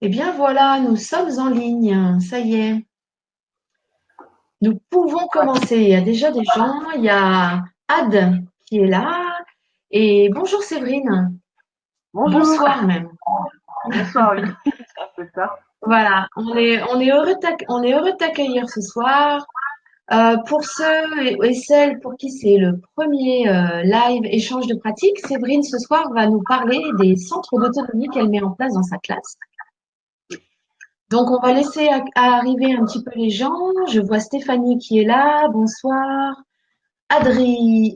Eh bien voilà, nous sommes en ligne, ça y est. Nous pouvons commencer. Il y a déjà des gens, il y a Ad qui est là. Et bonjour Séverine, Bonjour, bonsoir même. bonsoir, oui, c'est ça. Voilà, on est on est heureux de t'accueillir ce soir. Pour ceux et celles pour qui c'est le premier live échange de pratique, Séverine ce soir va nous parler des centres d'autonomie qu'elle met en place dans sa classe. Donc, on va laisser arriver un petit peu les gens. Je vois Stéphanie qui est là. Bonsoir. Adrien,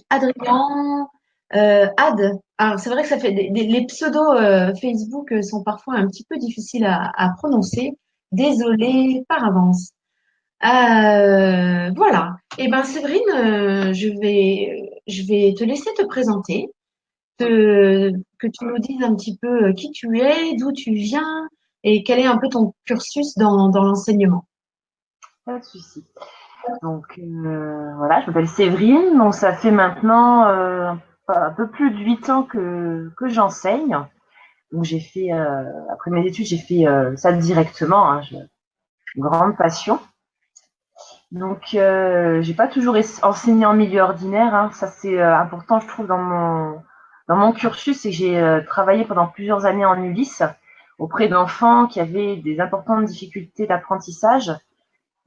Ad. Alors, c'est vrai que ça fait les pseudos Facebook sont parfois un petit peu difficiles à prononcer. Désolée par avance. Voilà. Eh ben, Séverine, je vais te laisser te présenter, que tu nous dises un petit peu qui tu es, d'où tu viens et quel est un peu ton cursus dans l'enseignement. Pas de souci. Donc voilà, je m'appelle Séverine. Donc ça fait maintenant un peu plus de 8 ans que j'enseigne. Donc j'ai fait après mes études, j'ai fait ça directement. Une grande passion. Donc j'ai pas toujours enseigné en milieu ordinaire. Ça c'est important, je trouve, dans mon cursus, c'est que j'ai travaillé pendant plusieurs années en Ulysse auprès d'enfants qui avaient des importantes difficultés d'apprentissage.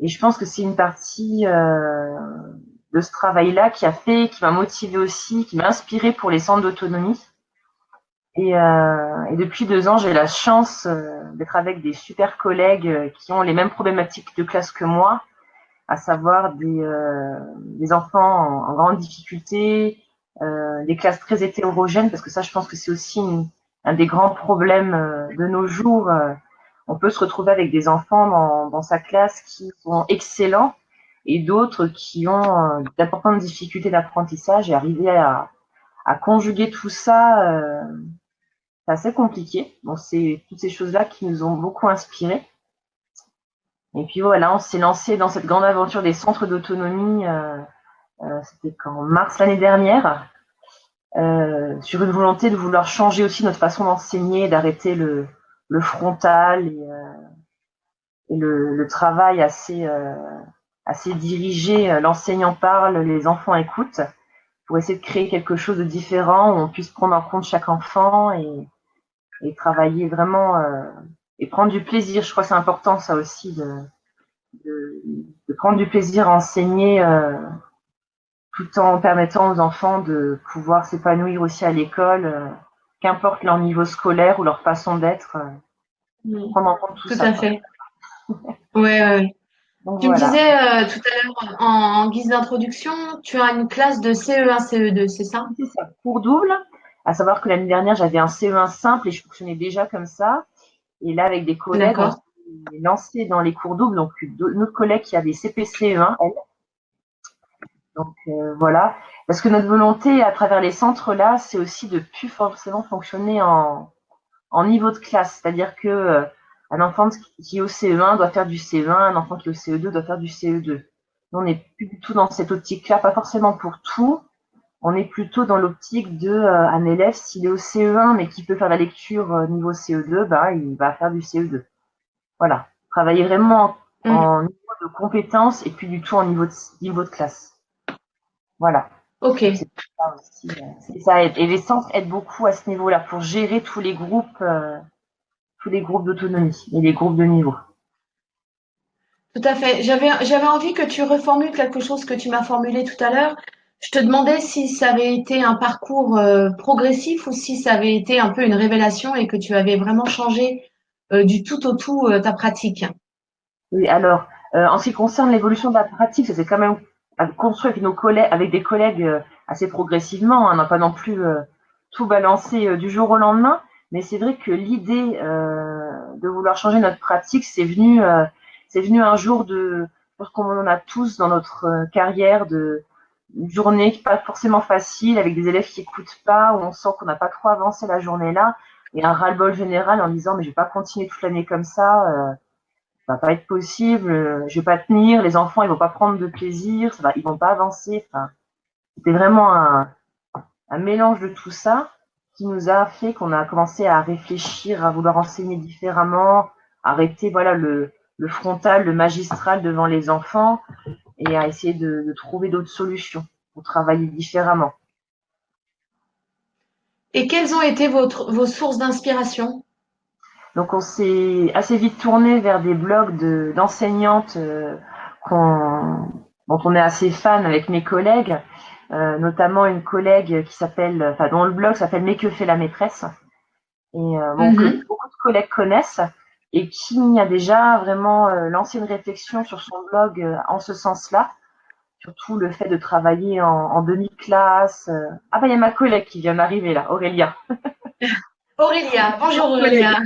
Et je pense que c'est une partie de ce travail-là qui m'a motivée aussi, qui m'a inspirée pour les centres d'autonomie. Et depuis 2 ans, j'ai la chance d'être avec des super collègues qui ont les mêmes problématiques de classe que moi, à savoir des enfants en grande difficulté, des classes très hétérogènes, parce que ça, je pense que c'est aussi un des grands problèmes de nos jours. On peut se retrouver avec des enfants dans sa classe qui sont excellents et d'autres qui ont d'importantes difficultés d'apprentissage, et arriver à conjuguer tout ça, c'est assez compliqué. Donc c'est toutes ces choses-là qui nous ont beaucoup inspirés. Et puis voilà, on s'est lancé dans cette grande aventure des centres d'autonomie. C'était en mars l'année dernière, sur une volonté de vouloir changer aussi notre façon d'enseigner, d'arrêter le frontal et le travail assez dirigé. L'enseignant parle, les enfants écoutent, pour essayer de créer quelque chose de différent où on puisse prendre en compte chaque enfant et travailler vraiment et prendre du plaisir. Je crois que c'est important ça aussi de, de prendre du plaisir à enseigner, tout en permettant aux enfants de pouvoir s'épanouir aussi à l'école, qu'importe leur niveau scolaire ou leur façon d'être, Mm. prendre en compte tout Tout ça, à quoi. fait. Ouais, ouais, ouais. Donc Tu me voilà, disais tout à l'heure en guise d'introduction, tu as une classe de CE1, CE2, c'est ça? c'est ça, cours double, à savoir que l'année dernière j'avais un CE1 simple et je fonctionnais déjà comme ça. Et là, avec des collègues, on D'accord. s'est lancé dans les cours doubles. Donc notre collègue qui a des CPCE1, elle. Donc voilà, parce que notre volonté à travers les centres là, c'est aussi de plus forcément fonctionner en niveau de classe. C'est-à-dire que un enfant qui est au CE1 doit faire du CE1, un enfant qui est au CE2 doit faire du CE2. On n'est plus du tout dans cette optique-là, pas forcément pour tout. On est plutôt dans l'optique de un élève, s'il est au CE1 mais qui peut faire la lecture niveau CE2, bah, il va faire du CE2. Voilà. Travailler vraiment Mhm. en niveau de compétences et puis du tout en niveau de classe. Voilà. Ok. Donc c'est ça aussi. Ça aide. Et les centres aident beaucoup à ce niveau-là pour gérer tous les groupes d'autonomie et les groupes de niveau. Tout à fait. J'avais envie que tu reformules quelque chose que tu m'as formulé tout à l'heure. Je te demandais si ça avait été un parcours progressif ou si ça avait été un peu une révélation et que tu avais vraiment changé du tout au tout ta pratique. Oui, alors, en ce qui concerne l'évolution de la pratique, ça s'est quand même construit avec nos collègues, avec des collègues assez progressivement. On n'a pas non plus tout balancé du jour au lendemain, mais c'est vrai que l'idée de vouloir changer notre pratique, c'est venu un jour parce qu'on en a tous dans notre carrière une journée qui n'est pas forcément facile, avec des élèves qui écoutent pas, où on sent qu'on n'a pas trop avancé la journée là, et un ras-le-bol général en disant mais je vais pas continuer toute l'année comme ça. Ça va pas être possible, je vais pas tenir, les enfants ils vont pas prendre de plaisir, ils vont pas avancer. Enfin, c'était vraiment un mélange de tout ça qui nous a fait qu'on a commencé à réfléchir, à vouloir enseigner différemment, arrêter voilà le frontal, le magistral devant les enfants et à essayer de trouver d'autres solutions pour travailler différemment. Et quelles ont été vos sources d'inspiration? Donc on s'est assez vite tourné vers des blogs d'enseignantes dont on est assez fan avec mes collègues, notamment une collègue dont le blog s'appelle Mais que fait la maîtresse et que Mhm. beaucoup de collègues connaissent et qui a déjà vraiment lancé une réflexion sur son blog en ce sens-là, surtout le fait de travailler en demi-classe. Ah bah il y a ma collègue qui vient d'arriver là, Aurélia. Aurélia, bonjour Collègue. Aurélia.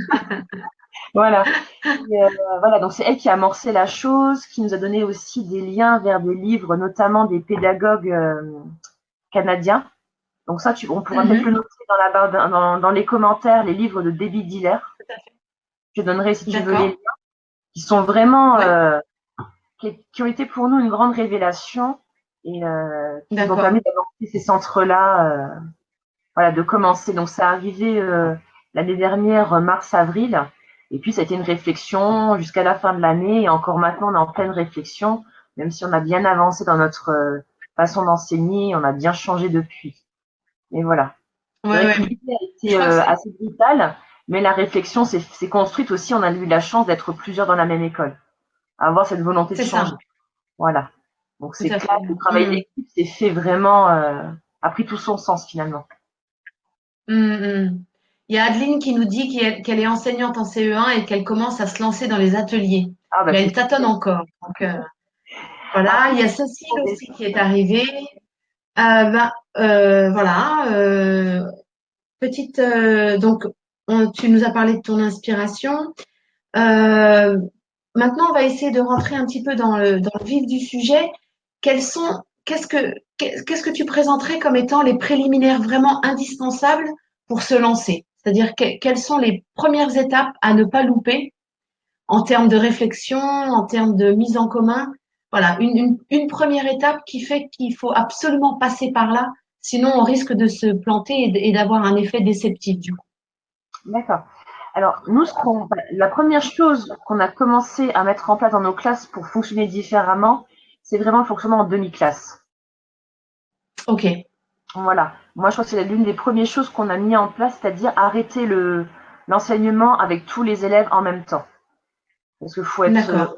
Voilà. Et, voilà, donc c'est elle qui a amorcé la chose, qui nous a donné aussi des liens vers des livres, notamment des pédagogues canadiens. Donc ça, on pourra peut-être Mhm. le noter dans la barre, dans les commentaires, les livres de Debbie Diller. Tout à fait. Je donnerai si tu veux les D'accord. liens, qui sont vraiment, Oui, qui ont été pour nous une grande révélation et qui nous ont d'accord. permis d'aborder ces centres-là, voilà, de commencer. Donc ça arrivé l'année dernière, mars-avril. Et puis ça a été une réflexion jusqu'à la fin de l'année. Et encore maintenant, on est en pleine réflexion, même si on a bien avancé dans notre façon d'enseigner, on a bien changé depuis. Et voilà. C'est Ouais, vrai ouais. que l'idée a Je été crois que c'est. assez brutale, mais la réflexion s'est construite aussi. On a eu la chance d'être plusieurs dans la même école, avoir cette volonté de C'est ça, changer. Voilà. Donc tout c'est à clair fait. que le travail Mhm. d'équipe s'est fait vraiment, a pris tout son sens finalement. Mhm. Il y a Adeline qui nous dit qu'elle est enseignante en CE1 et qu'elle commence à se lancer dans les ateliers. Ah bah Mais c'est elle tâtonne super. encore. Donc, voilà. Il Après, y a ce Cécile sont des aussi qui est arrivée. Voilà. Petite. Donc, tu nous as parlé de ton inspiration. Euh, Maintenant, on va essayer de rentrer un petit peu dans le vif du sujet. Qu'est-ce que tu présenterais comme étant les préliminaires vraiment indispensables pour se lancer? C'est-à-dire, quelles sont les premières étapes à ne pas louper en termes de réflexion, en termes de mise en commun? Voilà, une première étape qui fait qu'il faut absolument passer par là, sinon on risque de se planter et d'avoir un effet déceptif, du coup. D'accord. Alors, nous, la première chose qu'on a commencé à mettre en place dans nos classes pour fonctionner différemment, c'est vraiment le fonctionnement en demi-classe. Ok, Voilà. Moi, je crois que c'est l'une des premières choses qu'on a mis en place, c'est-à-dire arrêter l'enseignement avec tous les élèves en même temps. Parce qu'il faut être, d'accord.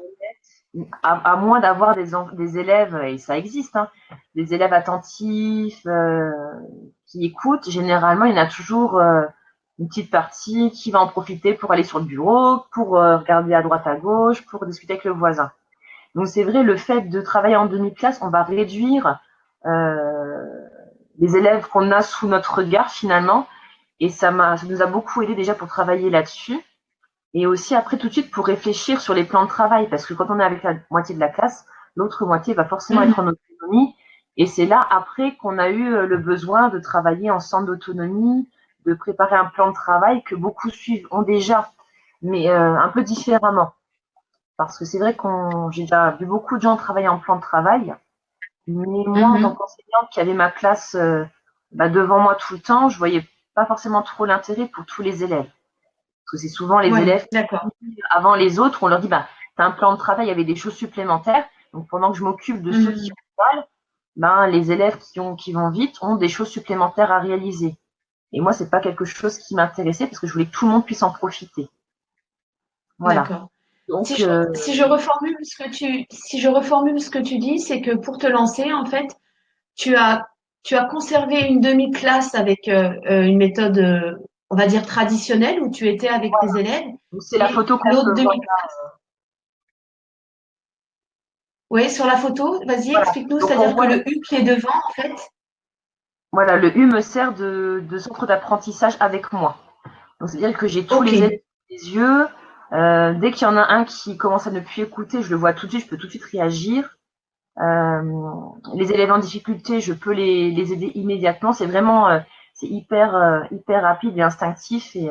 à moins d'avoir des élèves, et ça existe, hein, des élèves attentifs, qui écoutent, généralement, il y en a toujours une petite partie qui va en profiter pour aller sur le bureau, pour regarder à droite à gauche, pour discuter avec le voisin. Donc c'est vrai, le fait de travailler en demi-classe, on va réduire euh, les élèves qu'on a sous notre regard finalement, et ça nous a beaucoup aidé déjà pour travailler là-dessus. Et aussi après tout de suite pour réfléchir sur les plans de travail, parce que quand on est avec la moitié de la classe, l'autre moitié va forcément Mhm. être en autonomie. Et c'est là après qu'on a eu le besoin de travailler en centre d'autonomie, de préparer un plan de travail que beaucoup suivent ont déjà, mais un peu différemment. Parce que c'est vrai j'ai déjà vu beaucoup de gens travailler en plan de travail, mais moi en tant Mhm. qu'enseignante qui avait ma classe devant moi tout le temps, je voyais pas forcément trop l'intérêt pour tous les élèves. Parce que c'est souvent les Ouais, élèves d'accord. avant les autres, on leur dit, bah, tu as un plan de travail avec des choses supplémentaires. Donc, pendant que je m'occupe de ceux qui Mhm. ont mal, ben, les élèves qui vont vite ont des choses supplémentaires à réaliser. Et moi, c'est pas quelque chose qui m'intéressait parce que je voulais que tout le monde puisse en profiter. Voilà. D'accord. Donc, Si je reformule ce que tu dis, c'est que pour te lancer, en fait, tu as, tu as conservé une demi-classe avec une méthode, on va dire traditionnelle, où tu étais avec tes élèves, c'est la et photo qu'on l'autre peut voir. demi-classe. Oui, sur la photo, vas-y, Voilà. explique-nous, Donc, on c'est-à-dire que voit, le U qui est devant, en fait. voilà, le U me sert de centre d'apprentissage avec moi. Donc, c'est-à-dire que j'ai tous Ok. les élèves sous les yeux. Dès qu'il y en a un qui commence à ne plus écouter, je le vois tout de suite, je peux tout de suite réagir. Les élèves en difficulté, je peux les aider immédiatement. C'est vraiment, c'est hyper rapide et instinctif et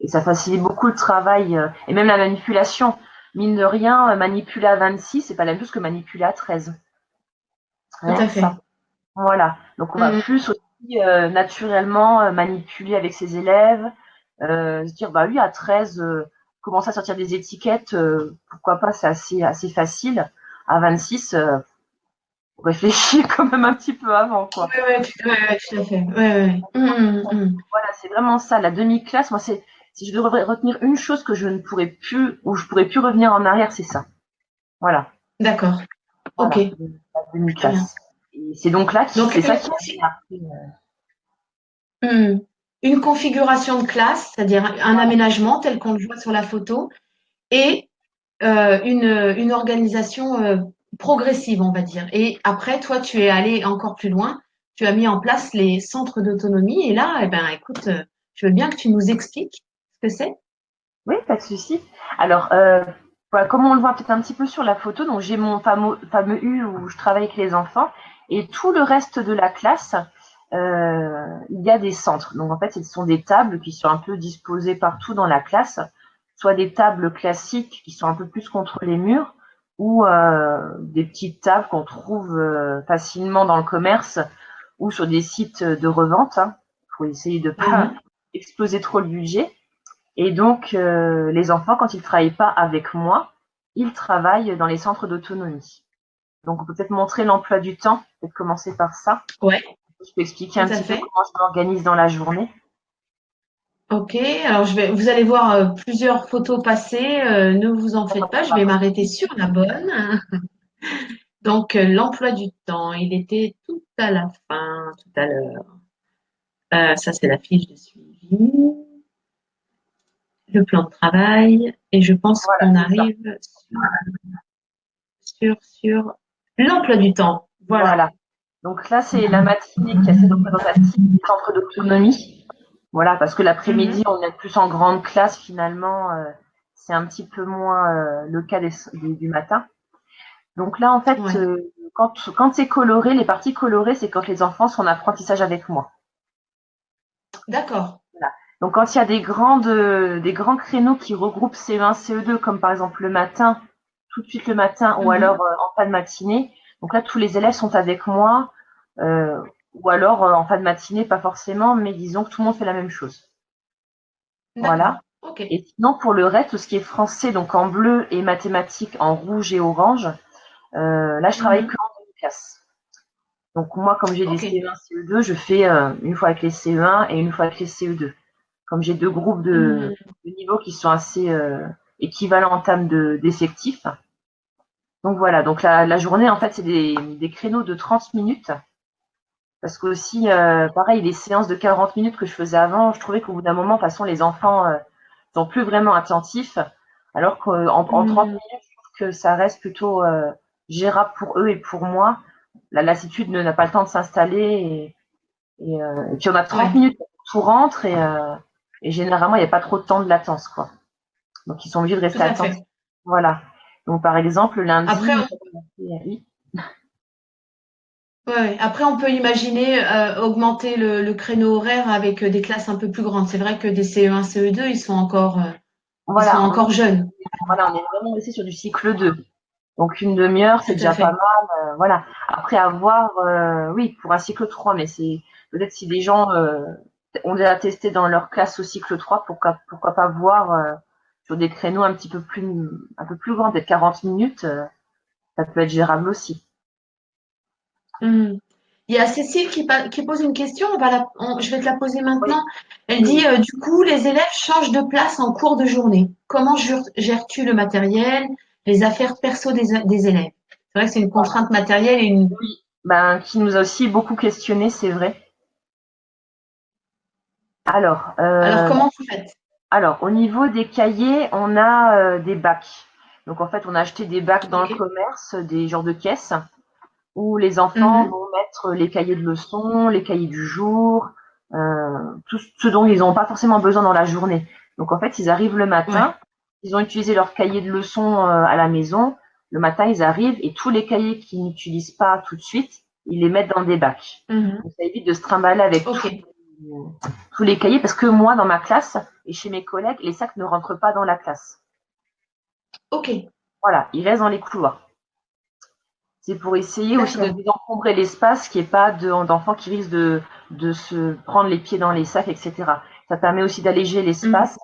ça facilite beaucoup le travail et même la manipulation. Mine de rien, manipuler à 26, c'est pas la même chose que manipuler à 13. Tout Rien à que ça. fait. Voilà. Donc on va Mhm. plus aussi naturellement manipuler avec ses élèves, se dire bah lui à 13, commencer à sortir des étiquettes, pourquoi pas, c'est assez facile. À 26, on réfléchit quand même un petit peu avant, quoi. Ouais, ouais, tout à fait. Ouais, ouais. Voilà, c'est vraiment ça, la demi-classe. Moi, si je devrais retenir une chose que je ne pourrais plus, ou je pourrais plus revenir en arrière, c'est ça. Voilà, D'accord. Ok. voilà, la Très bien. demi-classe. Et c'est donc là, Donc, c'est ça qui a appris. hmm, une configuration de classe, c'est-à-dire un aménagement tel qu'on le voit sur la photo, et une organisation progressive, on va dire. Et après, toi, tu es allé encore plus loin. Tu as mis en place les centres d'autonomie. Et là, eh ben, écoute, je veux bien que tu nous expliques ce que c'est. Oui, pas de souci. Alors, voilà, comme on le voit peut-être un petit peu sur la photo, donc j'ai mon fameux U où je travaille avec les enfants, et tout le reste de la classe, il y a des centres. Donc en fait, ce sont des tables qui sont un peu disposées partout dans la classe, soit des tables classiques qui sont un peu plus contre les murs, ou des petites tables qu'on trouve facilement dans le commerce ou sur des sites de revente, hein, pour essayer de pas Mhm. exploser trop le budget. Et donc, les enfants, quand ils ne travaillent pas avec moi, ils travaillent dans les centres d'autonomie. Donc, on peut peut-être montrer l'emploi du temps, peut-être commencer par ça. Ouais, Je peux expliquer tout un à petit peu fait. comment je m'organise dans la journée. Ok, alors vous allez voir plusieurs photos passer. Ne vous en faites pas, je vais m'arrêter sur la bonne. Donc, l'emploi du temps, il était tout à la fin, tout à l'heure. Ça, c'est la fiche de suivi, le plan de travail, et je pense Voilà, qu'on c'est ça. arrive sur l'emploi du temps. Voilà. Voilà. Donc là, c'est la matinée qui est assez représentative des centres d'autonomie. Voilà, parce que l'après-midi, Mhm. on est plus en grande classe finalement. C'est un petit peu moins le cas du matin. Donc là, en fait, Ouais. quand c'est coloré, les parties colorées, c'est quand les enfants sont en apprentissage avec moi. D'accord. Voilà. Donc quand il y a des grands créneaux qui regroupent CE1, CE2, comme par exemple le matin, tout de suite le matin, ou alors Mhm. en fin de matinée. Donc là, tous les élèves sont avec moi, euh, ou alors en fin de matinée, pas forcément, mais disons que tout le monde fait la même chose. Voilà. D'accord. Ok. Et sinon, pour le reste, tout ce qui est français, donc en bleu, et mathématiques en rouge et orange, là, je travaille que Mhm. en demi-classe. Donc moi, comme j'ai des Ok. CE1, CE2, je fais une fois avec les CE1 et une fois avec les CE2. Comme j'ai deux groupes Mhm. de niveaux qui sont assez équivalents en termes d'effectifs. Donc voilà, donc la journée, en fait, c'est des créneaux de 30 minutes. Parce que aussi, pareil, les séances de 40 minutes que je faisais avant, je trouvais qu'au bout d'un moment, de toute façon, les enfants sont plus vraiment attentifs. Alors qu'en 30 Mhm. minutes, je trouve que ça reste plutôt gérable pour eux et pour moi. La lassitude n'a pas le temps de s'installer. Et puis on a 30 Ouais, minutes pour que tout rentre et généralement il n'y a pas trop de temps de latence, quoi. Donc ils sont obligés de tout rester à attentifs. fait. Voilà. Donc par exemple Après, lundi, oui, ouais. Après, on peut imaginer augmenter le créneau horaire avec des classes un peu plus grandes. C'est vrai que des CE1, CE2, ils sont voilà, encore jeunes. on est vraiment resté sur du cycle 2. Donc une demi-heure, c'est Tout à déjà pas fait. mal. Voilà. Après avoir, oui, pour un cycle 3, mais c'est peut-être si des gens ont déjà testé dans leur classe au cycle 3, pourquoi pas voir sur des créneaux un peu plus grands, peut-être 40 minutes, ça peut être gérable aussi. Mhm. Il y a Cécile qui pose une question. Je vais te la poser Oui, maintenant. Elle oui, dit, oui. du coup, les élèves changent de place en cours de journée. Comment gères-tu le matériel, les affaires perso des élèves? C'est vrai que c'est une contrainte matérielle et une. Oui, ben, qui nous a aussi beaucoup questionné, c'est vrai. Alors, Alors, comment vous faites? au niveau des cahiers, on a des bacs. Donc en fait, on a acheté des bacs dans le Ok. commerce, des genres de caisses, où les enfants Mhm. vont mettre les cahiers de leçons, les cahiers du jour, tout ce dont ils n'ont pas forcément besoin dans la journée. Donc en fait, ils arrivent le matin, Ouais. ils ont utilisé leur cahier de leçons à la maison. Le matin, ils arrivent et tous les cahiers qu'ils n'utilisent pas tout de suite, ils les mettent dans des bacs. Mhm. Donc ça évite de se trimballer avec Ok. tous les cahiers parce que moi, dans ma classe et chez mes collègues, les sacs ne rentrent pas dans la classe. Ok. Voilà, ils restent dans les couloirs. C'est pour essayer aussi de D'accord. désencombrer l'espace, qu'il n'y ait pas d'enfants qui risquent de se prendre les pieds dans les sacs, etc. Ça permet aussi d'alléger Mhm. l'espace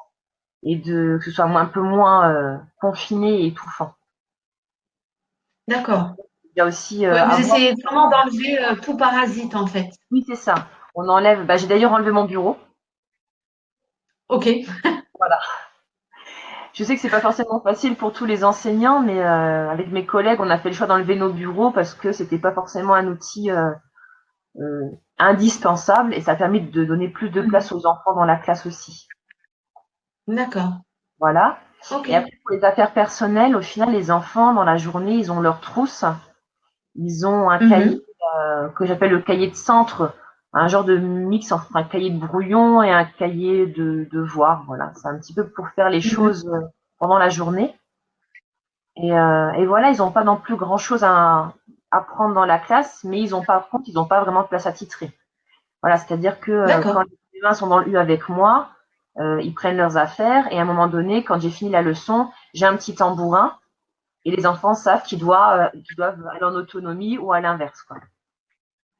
et que ce soit un peu moins confiné et étouffant. D'accord. Il y a aussi Ouais, vous avoir. essayez vraiment d'enlever tout parasite en fait. Oui, c'est ça. On enlève. J'ai d'ailleurs enlevé mon bureau. Ok. Voilà. Je sais que c'est pas forcément facile pour tous les enseignants, mais avec mes collègues, on a fait le choix d'enlever nos bureaux parce que c'était pas forcément un outil euh, indispensable et ça a permis de donner plus de Mhm. place aux enfants dans la classe aussi. D'accord. Voilà. Ok. Et après, pour les affaires personnelles, au final, les enfants, dans la journée, ils ont leur trousse. Ils ont un cahier Mhm. que j'appelle le cahier de centre, un genre de mix entre un cahier de brouillon et un cahier de devoir. Voilà, c'est un petit peu pour faire les Mhm. choses pendant la journée. Et voilà, ils n'ont pas non plus grand-chose à prendre dans la classe, mais par contre, ils n'ont pas vraiment de place à titrer. Voilà, c'est-à-dire que quand D'accord. les gamins sont dans le U avec moi, ils prennent leurs affaires et à un moment donné, quand j'ai fini la leçon, j'ai un petit tambourin et les enfants savent qu'ils doivent aller en autonomie ou à l'inverse, quoi.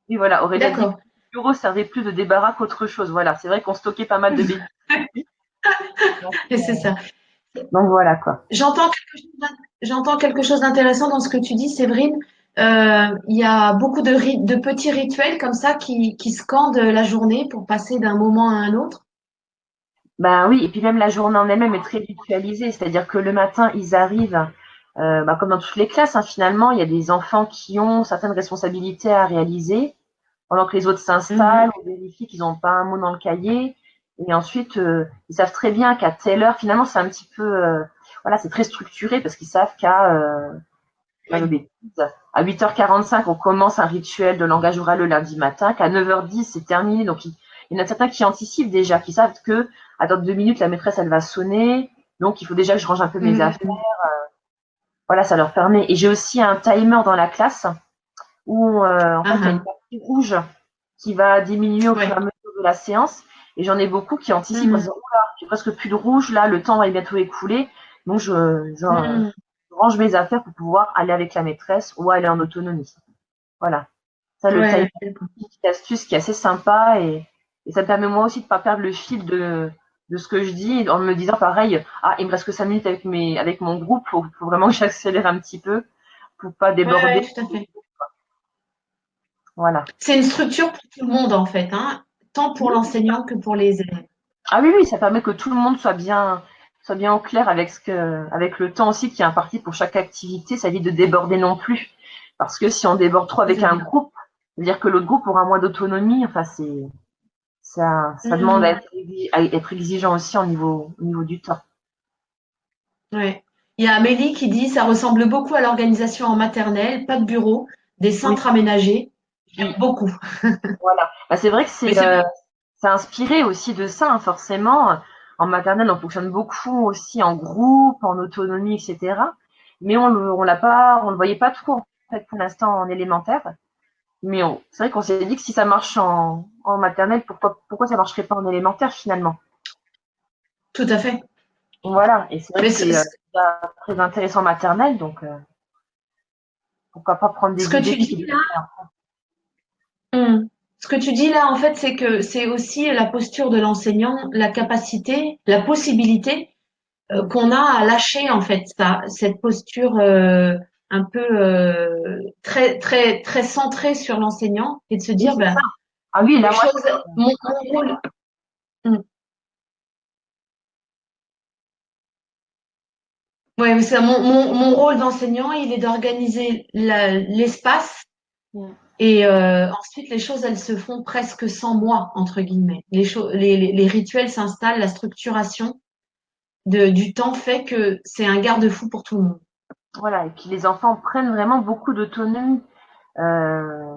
Oui, voilà, Aurélie a dit que D'accord. le bureau servait plus de débarras qu'autre chose. Voilà, c'est vrai qu'on stockait pas mal de bêtises. Donc, Et c'est ça. donc voilà, quoi. J'entends quelque chose d'intéressant dans ce que tu dis, Séverine. Il y a beaucoup de petits rituels comme ça qui scandent la journée pour passer d'un moment à un autre. Ben oui, et puis même la journée en elle-même est très ritualisée, c'est-à-dire que le matin, ils arrivent, comme dans toutes les classes, hein, finalement, il y a des enfants qui ont certaines responsabilités à réaliser, pendant que les autres s'installent, Mhm. on vérifie qu'ils n'ont pas un mot dans le cahier, et ensuite, ils savent très bien qu'à telle heure, finalement, c'est un petit peu, voilà, c'est très structuré parce qu'ils savent pas de Oui. bêtises, à 8h45, on commence un rituel de langage oral le lundi matin, qu'à 9h10, c'est terminé. Donc, il y en a certains qui anticipent déjà, qui savent que, à dans 2 minutes, la maîtresse, elle va sonner. Donc, il faut déjà que je range un peu mes affaires. Mhm. Voilà, ça leur permet. Et j'ai aussi un timer dans la classe où, en fait, il y a une Ah, partie rouge qui va diminuer au ah. fur et à Ouais. mesure de la séance. Et j'en ai beaucoup qui anticipent en Mhm. disant, oula, j'ai presque plus de rouge, là, le temps va bientôt écouler. Donc, Mhm. je range mes affaires pour pouvoir aller avec la maîtresse ou aller en autonomie. Voilà. Ça, le time, Ouais, d'accord. une petite astuce qui est assez sympa et ça me permet moi aussi de pas perdre le fil de ce que je dis en me disant pareil, ah, il me reste que 5 minutes avec mon groupe, faut vraiment que j'accélère un petit peu pour pas Ouais, déborder. ouais, tout à fait. Voilà. C'est une structure pour tout le monde en fait, hein, tant pour l'enseignant que pour les élèves. Ah oui, oui, ça permet que tout le monde soit bien au clair avec le temps aussi qui est imparti pour chaque activité, ça évite de déborder non plus. Parce que si on déborde trop Tout avec à un fait. groupe, c'est-à-dire que l'autre groupe aura moins d'autonomie, enfin, ça demande Mhm. à être exigeant aussi au niveau du temps. Ouais. Il y a Amélie qui dit ça ressemble beaucoup à l'organisation en maternelle, pas de bureau, des Oui, centres aménagés. J'aime oui, beaucoup. voilà. C'est vrai que Mais c'est vrai. c'est inspiré aussi de ça, hein, forcément. En maternelle, on fonctionne beaucoup aussi en groupe, en autonomie, etc. Mais on le voyait pas trop, en fait, pour l'instant, en élémentaire. Mais c'est vrai qu'on s'est dit que si ça marche en maternelle, pourquoi ça marcherait pas en élémentaire, finalement? Tout à fait. Voilà. Et c'est vrai Mais que c'est déjà très intéressant en maternelle, donc pourquoi pas prendre ce des que idées tu puis dis les là, appliquer. ce que tu dis là, en fait, c'est que c'est aussi la posture de l'enseignant, la capacité, la possibilité Mm. qu'on a à lâcher en fait cette posture un peu très très très centrée sur l'enseignant et de se Oui, dire c'est ça. ben Ah oui, les là, moi, choses mon rôle. Hmm. Ouais, mais c'est mon rôle d'enseignant, il est d'organiser l'espace Mm. et ensuite les choses elles se font presque sans moi entre guillemets. Les rituels s'installent, la structuration du temps fait que c'est un garde-fou pour tout le monde. Voilà, et puis les enfants prennent vraiment beaucoup d'autonomie. Euh,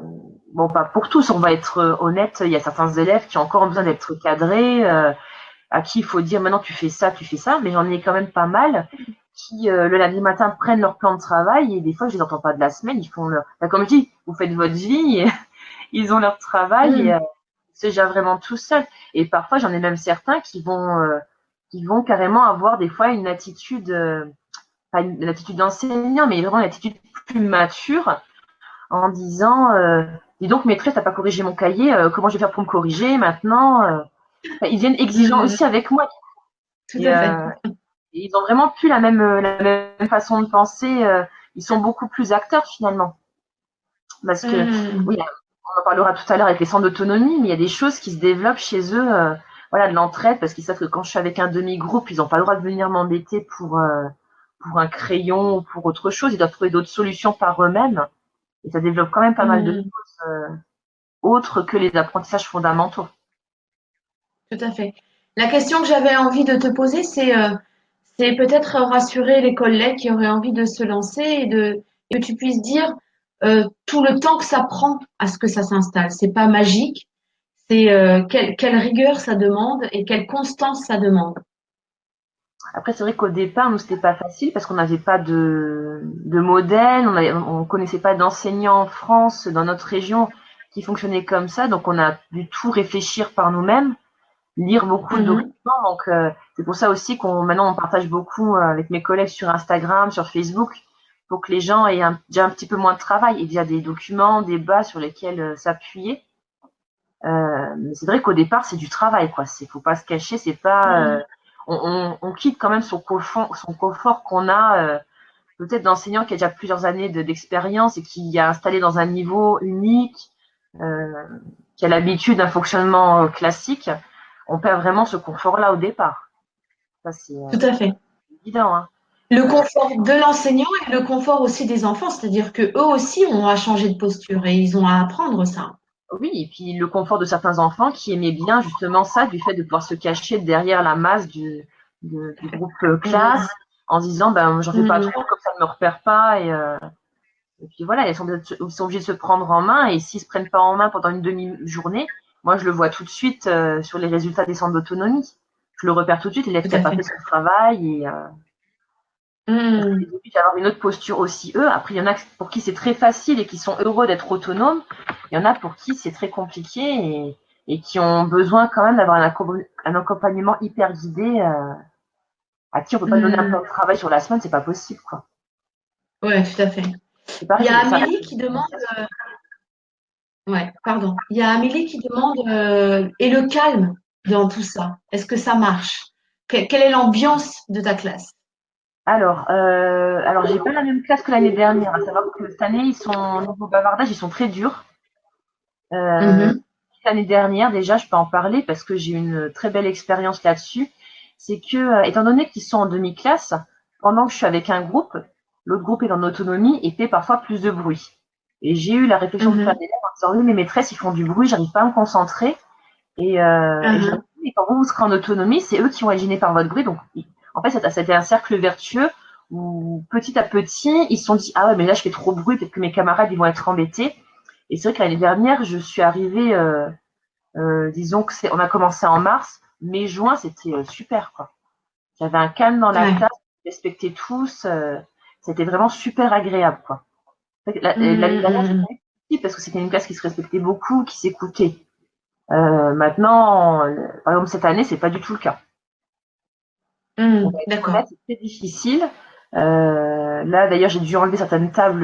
bon, pas pour tous, on va être honnête, il y a certains élèves qui ont encore besoin d'être cadrés, à qui il faut dire maintenant tu fais ça, mais j'en ai quand même pas mal qui le lundi matin prennent leur plan de travail et des fois je les entends pas de la semaine, ils font leur, enfin, comme je dis, vous faites votre vie, et ils ont leur travail et Hmm. c'est déjà vraiment tout seul. Et parfois j'en ai même certains qui vont carrément avoir des fois une attitude pas une attitude d'enseignant, mais vraiment une attitude plus mature en disant dis donc maîtresse, t'as pas corrigé mon cahier, comment je vais faire pour me corriger maintenant. Enfin, ils viennent exigeants Hmm. aussi avec moi. tout Et, à fait. et ils ont vraiment plus la même façon de penser. Ils sont beaucoup plus acteurs finalement. Parce que, Mmh. oui, on en parlera tout à l'heure avec les centres d'autonomie, mais il y a des choses qui se développent chez eux, voilà, de l'entraide, parce qu'ils savent que quand je suis avec un demi-groupe, ils n'ont pas le droit de venir m'embêter pour un crayon ou pour autre chose. Ils doivent trouver d'autres solutions par eux-mêmes. Et ça développe quand même pas mal de Mmh. choses autres que les apprentissages fondamentaux. Tout à fait. La question que j'avais envie de te poser, c'est peut-être rassurer les collègues qui auraient envie de se lancer et que tu puisses dire tout le temps que ça prend à ce que ça s'installe. C'est pas magique, c'est quelle rigueur ça demande et quelle constance ça demande. Après, c'est vrai qu'au départ, nous, c'était pas facile parce qu'on n'avait pas de modèle, on connaissait pas d'enseignants en France, dans notre région, qui fonctionnaient comme ça. Donc, on a dû tout réfléchir par nous-mêmes, lire beaucoup de Mhm, documents. Donc, c'est pour ça aussi maintenant, on partage beaucoup avec mes collègues sur Instagram, sur Facebook, pour que les gens aient déjà un petit peu moins de travail et déjà des documents, des bases sur lesquels s'appuyer. Mais c'est vrai qu'au départ, c'est du travail, quoi. Faut pas se cacher, c'est pas, mhm, on quitte quand même son confort qu'on a, peut-être d'enseignant qui a déjà plusieurs années d'expérience et qui a installé dans un niveau unique, euh, qui a l'habitude d'un fonctionnement classique. On perd vraiment ce confort-là au départ. Ça, c'est tout à fait. évident, hein. Le confort de l'enseignant et le confort aussi des enfants, c'est-à-dire que eux aussi ont à changer de posture et ils ont à apprendre ça. Oui, et puis le confort de certains enfants qui aimaient bien justement ça, du fait de pouvoir se cacher derrière la masse du groupe classe, Mhm, en se disant ben j'en fais pas mhm, trop, comme ça ne me repère pas. Et puis voilà, ils sont obligés de se prendre en main, et s'ils se prennent pas en main pendant une demi-journée, moi je le vois tout de suite sur les résultats des centres d'autonomie. Je le repère tout de suite, l'élève tout qui a à pas fait. fait son travail, et parce Mhm, qu'ils obligent d'avoir une autre posture aussi eux. Après, il y en a pour qui c'est très facile et qui sont heureux d'être autonomes. Il y en a pour qui c'est très compliqué, et qui ont besoin quand même d'avoir un accompagnement hyper guidé, à qui on peut pas donner un mhm. plan de travail sur la semaine, c'est pas possible, quoi. Ouais, tout à fait. C'est Il pareil, y a ça reste Amélie une qui demande, initiation. ouais, pardon. Il y a Amélie qui demande, et le calme dans tout ça, est-ce que ça marche? Quelle est l'ambiance de ta classe? Alors j'ai pas la même classe que l'année dernière, à savoir que cette année, niveau bavardage, ils sont très durs. Euh, Mhm, L'année dernière, déjà, je peux en parler parce que j'ai une très belle expérience là-dessus. C'est que, étant donné qu'ils sont en demi-classe, pendant que je suis avec un groupe, l'autre groupe est en autonomie et fait parfois plus de bruit. Et j'ai eu la réflexion de faire mhm, des élèves en disant, oui, mes maîtresses, ils font du bruit, j'arrive pas à me concentrer. Et je leur mhm, dis, mais quand vous serez en autonomie, c'est eux qui vont être gênés par votre bruit. Donc, en fait, c'était un cercle vertueux où petit à petit, ils se sont dit, ah ouais, mais là, je fais trop de bruit, peut-être que mes camarades, ils vont être embêtés. Et c'est vrai que l'année dernière, je suis arrivée, disons que on a commencé en mars, mai, juin, c'était super, quoi. J'avais un calme dans la ouais. classe, on respectait tous, c'était vraiment super agréable, quoi. L'année Mhm, dernière, mhm, c'était difficile parce que c'était une classe qui se respectait beaucoup, qui s'écoutait. Maintenant, par exemple, cette année, c'est pas du tout le cas. On va mhm, être honnête, d'accord. c'est très difficile. Là, d'ailleurs, j'ai dû enlever certaines tables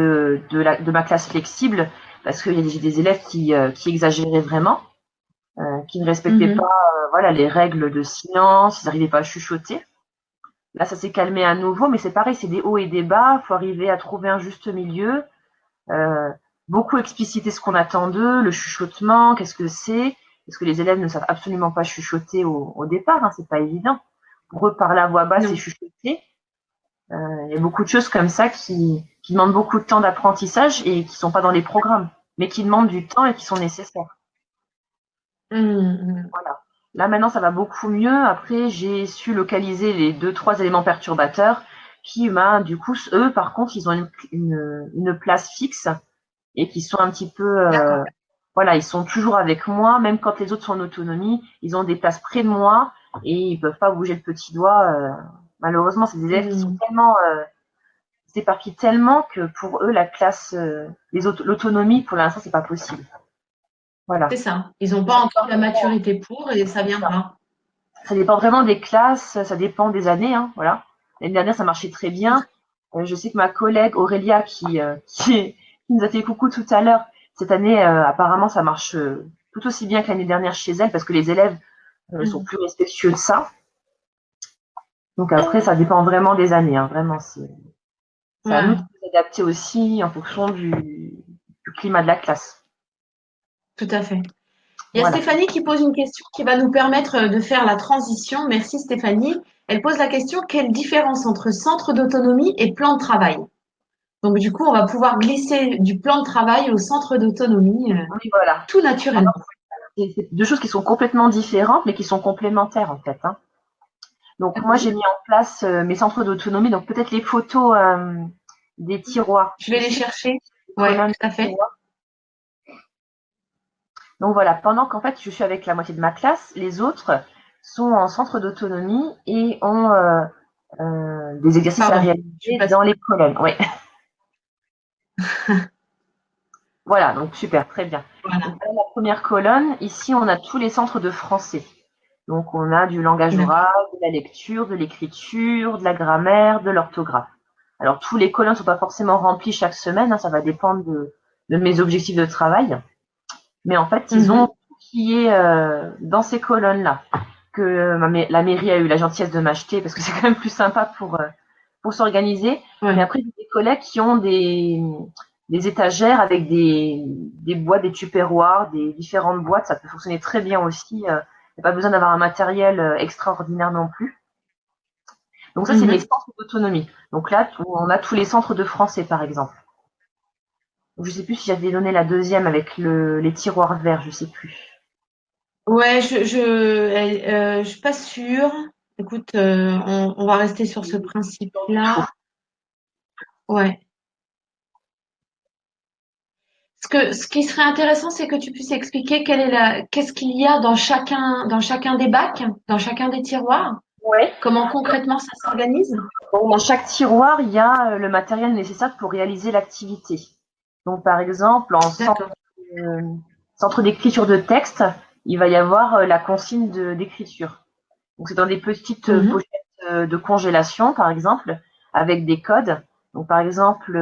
de ma classe flexible parce qu'il y a des élèves qui exagéraient vraiment, qui ne respectaient pas, Mhm, voilà, les règles de silence, ils n'arrivaient pas à chuchoter. Là, ça s'est calmé à nouveau, mais c'est pareil, c'est des hauts et des bas. Il faut arriver à trouver un juste milieu. Euh, Beaucoup expliciter ce qu'on attend d'eux, le chuchotement, qu'est-ce que c'est, parce que les élèves ne savent absolument pas chuchoter au départ, hein, c'est pas évident. Pour eux, parler à voix basse et non, chuchoter, il y a beaucoup de choses comme ça qui demandent beaucoup de temps d'apprentissage et qui sont pas dans les programmes, mais qui demandent du temps et qui sont nécessaires. mhm, mhm, Voilà. Là maintenant, ça va beaucoup mieux. Après, j'ai su localiser les deux, trois éléments perturbateurs qui, ben, du coup, eux, par contre, ils ont une place fixe et qui sont un petit peu, d'accord. voilà, ils sont toujours avec moi, même quand les autres sont en autonomie, ils ont des places près de moi et ils peuvent pas bouger le petit doigt. Malheureusement, c'est des élèves qui sont Mhm. tellement s'éparpillent tellement que pour eux, la classe, l'autonomie, pour l'instant, c'est pas possible. C'est Voilà. ça. Ils n'ont Et pas ça encore dépend la vraiment, maturité pour et ça c'est ça. viendra. Ça dépend vraiment des classes, ça dépend des années, hein, voilà. L'année dernière, ça marchait très bien. Je sais que ma collègue Aurélia, qui nous a fait coucou tout à l'heure, cette année, apparemment, ça marche tout aussi bien que l'année dernière chez elle, parce que les élèves sont Mhm. plus respectueux de ça. Donc après, ça dépend vraiment des années, hein, vraiment. C'est à nous de Ouais, nous adapter aussi en fonction du climat de la classe. tout à fait. Il y a Voilà. Stéphanie qui pose une question qui va nous permettre de faire la transition. Merci Stéphanie. Elle pose la question, quelle différence entre centre d'autonomie et plan de travail? Donc du coup, on va pouvoir glisser du plan de travail au centre d'autonomie Oui, voilà. tout naturellement. C'est deux choses qui sont complètement différentes, mais qui sont complémentaires en fait, hein. Donc moi, j'ai mis en place mes centres d'autonomie, donc peut-être les photos des tiroirs, Je tu vais les sais, chercher. les Ouais, colonnes tout à de fait. tiroirs. Donc voilà, pendant qu'en fait je suis avec la moitié de ma classe, les autres sont en centre d'autonomie et ont des exercices à Pardon, je réaliser passe. dans les colonnes. Ouais. Voilà, donc super, très bien. Donc Voilà, voilà la première colonne, ici on a tous les centres de français. Donc on a du langage d'accord. oral, de la lecture, de l'écriture, de la grammaire, de l'orthographe. Alors tous les colonnes ne sont pas forcément remplis chaque semaine, hein, ça va dépendre de mes objectifs de travail. Mais en fait, ils ont Mhm. tout qui est dans ces colonnes-là que la mairie a eu la gentillesse de m'acheter parce que c'est quand même plus sympa pour s'organiser. Mais Ouais. après, j'ai des collègues qui ont des étagères avec des boîtes, des tupperwares, des différentes boîtes. Ça peut fonctionner très bien aussi. Il n'y a pas besoin d'avoir un matériel extraordinaire non plus. Donc ça, c'est mes Mhm. centres d'autonomie. Donc là, on a tous les centres de français, par exemple. Donc, je sais plus si j'avais donné la deuxième avec les tiroirs verts, je sais plus. Ouais, je suis pas sûre. Écoute, on va rester sur ce Chaud. principe-là. Ouais. Ce qui serait intéressant, c'est que tu puisses expliquer qu'est-ce qu'il y a dans chacun des bacs, dans chacun des tiroirs, Ouais. comment concrètement ça s'organise. Bon, dans chaque tiroir, il y a le matériel nécessaire pour réaliser l'activité. Donc, par exemple, D'accord. euh, centre d'écriture de texte, il va y avoir la consigne d'écriture. Donc, c'est dans des petites Mhm. pochettes de congélation, par exemple, avec des codes. Donc, par exemple,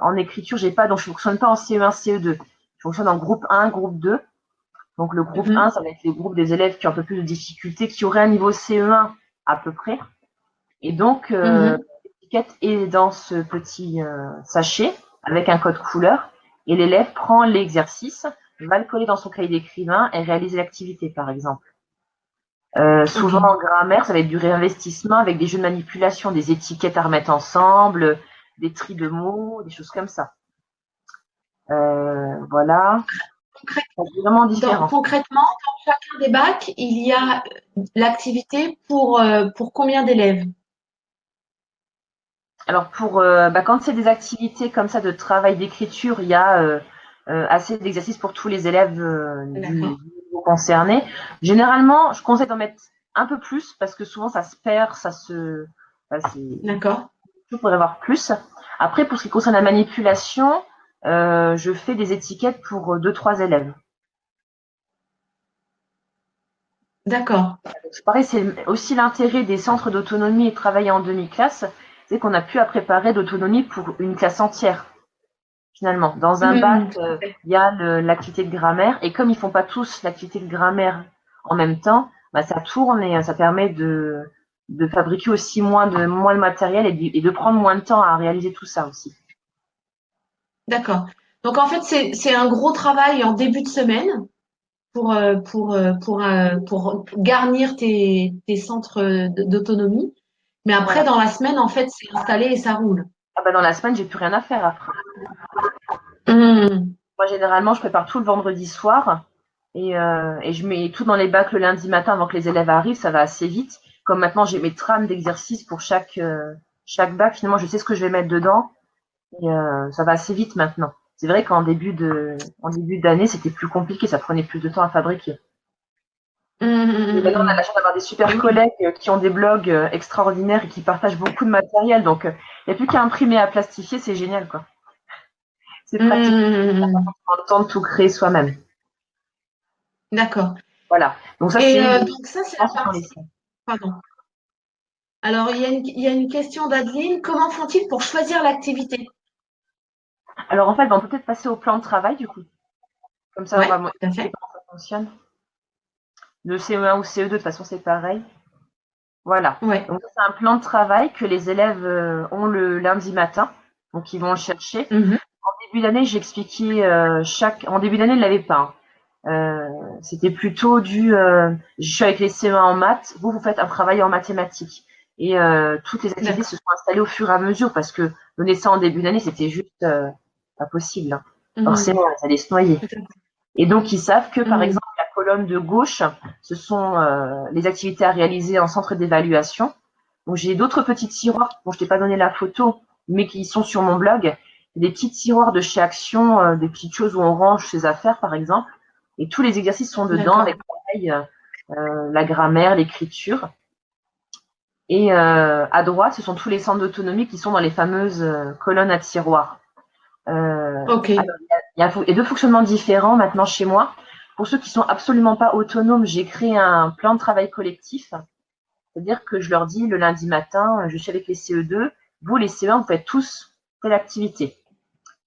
en écriture, j'ai pas, donc je fonctionne pas en CE1, CE2. Je fonctionne en groupe 1, groupe 2. Donc, le groupe 1, Mhm. ça va être les groupes des élèves qui ont un peu plus de difficultés, qui auraient un niveau CE1 à peu près. Et donc, Mhm. l'étiquette est dans ce petit sachet avec un code couleur. Et l'élève prend l'exercice, va le coller dans son cahier d'écrivain et réaliser l'activité, par exemple. Ok. Souvent en grammaire, ça va être du réinvestissement avec des jeux de manipulation, des étiquettes à remettre ensemble, des tris de mots, des choses comme ça. Voilà, Concrè- c'est vraiment différent. Concrètement, dans chacun des bacs, il y a l'activité pour combien d'élèves? Alors quand c'est des activités comme ça de travail d'écriture, il y a assez d'exercices pour tous les élèves du D'accord. niveau concerné. Généralement, je conseille d'en mettre un peu plus parce que souvent ça se perd, c'est D'accord. tout pour avoir plus. Après, pour ce qui concerne la manipulation, je fais des étiquettes pour deux, trois élèves. D'accord. C'est pareil, c'est aussi l'intérêt des centres d'autonomie et travailler en demi-classe, c'est qu'on a pu à préparer d'autonomie pour une classe entière. Finalement. Dans un bac, Mhm. Tout à fait. il y a l'activité de grammaire, et comme ils font pas tous l'activité de grammaire en même temps, bah, ça tourne et ça permet de fabriquer aussi moins de matériel et de prendre moins de temps à réaliser tout ça aussi. D'accord. Donc en fait, c'est un gros travail en début de semaine pour garnir tes centres d'autonomie. Mais après, Voilà. dans la semaine, en fait, c'est installé et ça roule. Ah bah, dans la semaine, j'ai plus rien à faire après. Mhm. Moi, généralement, je prépare tout le vendredi soir et je mets tout dans les bacs le lundi matin avant que les élèves arrivent. Ça va assez vite. Comme maintenant, j'ai mes trames d'exercices pour chaque bac. Finalement, je sais ce que je vais mettre dedans. Et ça va assez vite maintenant. C'est vrai en début d'année, c'était plus compliqué, ça prenait plus de temps à fabriquer. Et maintenant, on a la Mhm. chance d'avoir des Et super oui. collègues qui ont des blogs extraordinaires et qui partagent beaucoup de matériel. Donc, il n'y a plus qu'à imprimer, à plastifier, c'est génial, quoi. C'est pratique. Mhm. On a le temps de tout créer soi-même. D'accord. Voilà. Donc ça, Et c'est donc ça, c'est la dans les partie. Pardon. Alors, il y a une question d'Adeline. Comment font-ils pour choisir l'activité? Alors, en fait, on peut peut-être passer au plan de travail, du coup. Comme ça, on Ouais, va tout à expliquer fait. comment ça fonctionne. Le CE1 ou CE2, de toute façon, c'est pareil. Voilà. Ouais. Donc c'est un plan de travail que les élèves ont le lundi matin. Donc ils vont le chercher. Mhm. En début d'année, j'expliquais En début d'année, ils ne l'avaient pas, hein. C'était plutôt je suis avec les CE1 en maths, vous faites un travail en mathématiques. Et toutes les activités D'accord. se sont installées au fur et à mesure parce que donner ça en début d'année, c'était juste pas possible, hein. Mhm. Forcément, ils allaient se noyer. Tout à fait. Et donc, ils savent que, par Mhm. exemple, la colonne de gauche, ce sont les activités à réaliser en centre d'évaluation. Donc, j'ai d'autres petits tiroirs dont je t'ai pas donné la photo, mais qui sont sur mon blog. Des petits tiroirs de chez Action, des petites choses où on range ses affaires, par exemple. Et tous les exercices sont dedans, D'accord. avec pareil, la grammaire, l'écriture. Et à droite, ce sont tous les centres d'autonomie qui sont dans les fameuses colonnes à tiroirs. Ok. Alors, il y a deux fonctionnements différents maintenant chez moi. Pour ceux qui sont absolument pas autonomes, j'ai créé un plan de travail collectif. C'est-à-dire que je leur dis le lundi matin, je suis avec les CE2, vous les CE1, vous faites tous telle activité.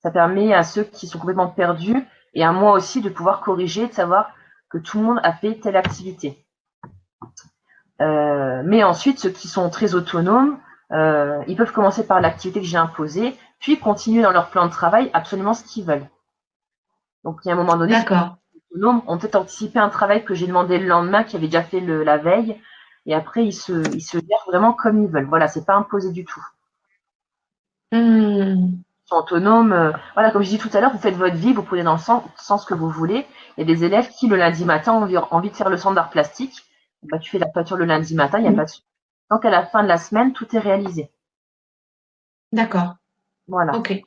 Ça permet à ceux qui sont complètement perdus et à moi aussi de pouvoir corriger, de savoir que tout le monde a fait telle activité. Mais ensuite, ceux qui sont très autonomes, ils peuvent commencer par l'activité que j'ai imposée, puis continuer dans leur plan de travail absolument ce qu'ils veulent. Donc, il y a un moment donné, ceux qui D'accord. sont autonomes ont peut-être anticipé un travail que j'ai demandé le lendemain, qui avait déjà fait la veille, et après, ils se gèrent vraiment comme ils veulent. Voilà, c'est pas imposé du tout. Mhm. Ils sont autonomes. Voilà, comme je dis tout à l'heure, vous faites votre vie, vous prenez dans le sens que vous voulez. Il y a des élèves qui, le lundi matin, ont envie de faire le centre d'art plastique. Bah, tu fais la peinture le lundi matin, il n'y a pas de souci. Tant qu'à la fin de la semaine, tout est réalisé. D'accord. Voilà. Ok.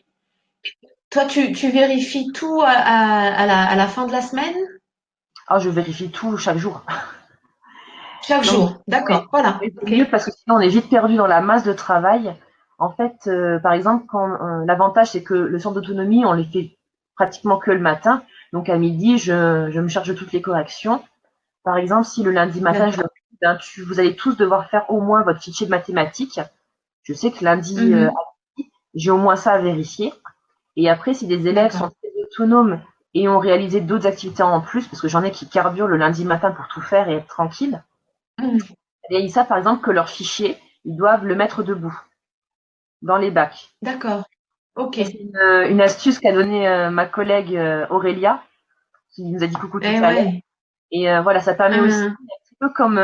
Toi, tu vérifies tout à la fin de la semaine? Ah, je vérifie tout chaque jour. Chaque Donc, jour. D'accord. oui, Voilà. oui, c'est Ok. mieux parce que sinon on est vite perdu dans la masse de travail. En fait, par exemple, l'avantage c'est que le centre d'autonomie, on les fait pratiquement que le matin. Donc à midi, je me charge de toutes les corrections. Par exemple, si le lundi matin, je D'accord. leur dis, ben, vous allez tous devoir faire au moins votre fichier de mathématiques. Je sais que lundi, Mhm. j'ai au moins ça à vérifier. Et après, si des élèves sont D'accord. très autonomes et ont réalisé d'autres activités en plus, parce que j'en ai qui carburent le lundi matin pour tout faire et être tranquille, Mhm. et ils savent par exemple que leur fichier, ils doivent le mettre debout, dans les bacs. D'accord. Ok. Ça, c'est une astuce qu'a donnée ma collègue Aurélia, qui nous a dit coucou tout Eh à l'heure. ouais. Et voilà, ça permet aussi, Mhm. un petit peu comme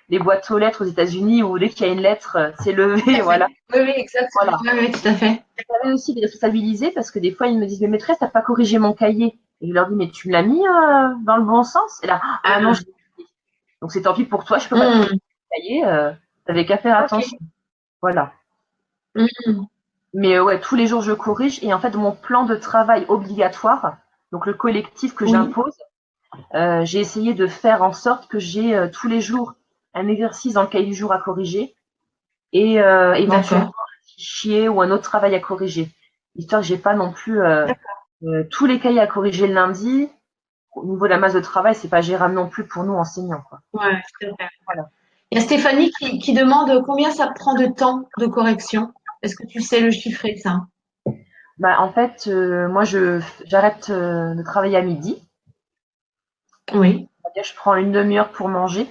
les boîtes aux lettres aux États-Unis où dès qu'il y a une lettre, c'est levé, Tout à fait. voilà. Oui, oui, exactement. Voilà. Oui, oui, tout à fait. Ça permet aussi de les responsabiliser parce que des fois, ils me disent, mais maîtresse, t'as pas corrigé mon cahier. Et je leur dis, mais tu me l'as mis dans le bon sens. Et là, ah non, Mhm. donc c'est tant pis pour toi, je peux pas te corriger Mhm. le cahier, t'avais qu'à faire Ok. attention. Voilà. Mhm. Mais ouais, tous les jours, je corrige. Et en fait, mon plan de travail obligatoire, donc le collectif que Oui, j'impose, j'ai essayé de faire en sorte que j'ai tous les jours un exercice dans le cahier du jour à corriger et éventuellement d'accord. un fichier ou un autre travail à corriger. Histoire que j'ai pas non plus D'accord. tous les cahiers à corriger le lundi. Au niveau de la masse de travail, c'est pas gérable non plus pour nous enseignants, quoi. Ouais, c'est vrai. Voilà. Il y a Stéphanie qui demande combien ça prend de temps de correction. Est-ce que tu sais le chiffrer, ça? Bah, en fait, moi, j'arrête de travailler à midi. Oui. C'est-à-dire, je prends une demi-heure pour manger.